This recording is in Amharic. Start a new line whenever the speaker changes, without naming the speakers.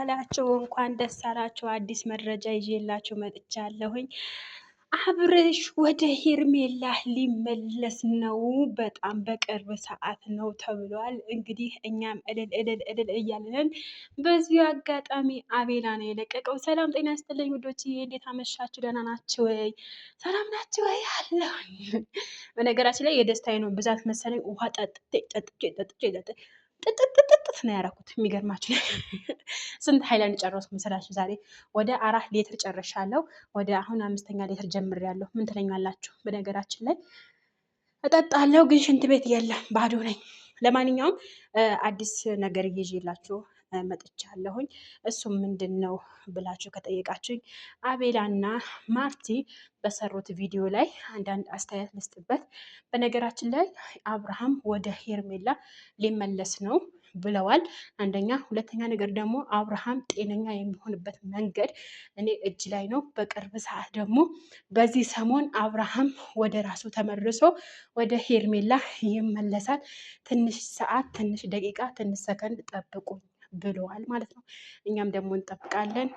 አላችሁ፣ እንኳን ደስ አላችሁ። አዲስ መረጃ ይዤላችሁ መጥቻለሁኝ። አብርሽ ወደ ሄርሜላ ሊመለስ ነው። በጣም በቅርብ ሰዓት ነው ተብሏል። እንግዲህ እኛም እልል እልል እልል እያለን በዚሁ አጋጣሚ አቤላ ነው የለቀቀው። ሰላም ጤና ይስጥልኝ ውዶች፣ እንዴት አመሻችሁ? ደህና ናችሁ ወይ? ሰላም ናችሁ ወይ? አለሁኝ። በነገራችን ላይ የደስታዬ ነው ብዛት መሰለኝ ውሃ ጠጥቼ ጥጥጥጥጥ ነው ያደረኩት። የሚገርማችሁ ስንት ሀይላንድ ጨረስኩ መሰላችሁ? ዛሬ ወደ 4 ሊትር ጨርሻለሁ። ወደ አሁን 5ኛ ሊትር ጀምሬያለሁ። ምን ትለኛላችሁ? በነገራችን ላይ እጠጣለሁ ግን ሽንት ቤት የለም፣ ባዶ ነኝ። ለማንኛውም አዲስ ነገር ይዤላችሁ መጥቻለሁኝ። እሱም ምንድን ነው ብላችሁ ከጠየቃችሁኝ አቤላና ማርቲ በሰሩት ቪዲዮ ላይ አንዳንድ አስተያየት ልስጥበት። በነገራችን ላይ አብርሃም ወደ ሄርሜላ ሊመለስ ነው ብለዋል። አንደኛ፣ ሁለተኛ ነገር ደግሞ አብርሃም ጤነኛ የሚሆንበት መንገድ እኔ እጅ ላይ ነው። በቅርብ ሰዓት ደግሞ በዚህ ሰሞን አብርሃም ወደ ራሱ ተመልሶ ወደ ሄርሜላ ይመለሳል። ትንሽ ሰዓት፣ ትንሽ ደቂቃ፣ ትንሽ ሰከንድ ጠብቁ ብለዋል ማለት ነው። እኛም ደግሞ እንጠብቃለን።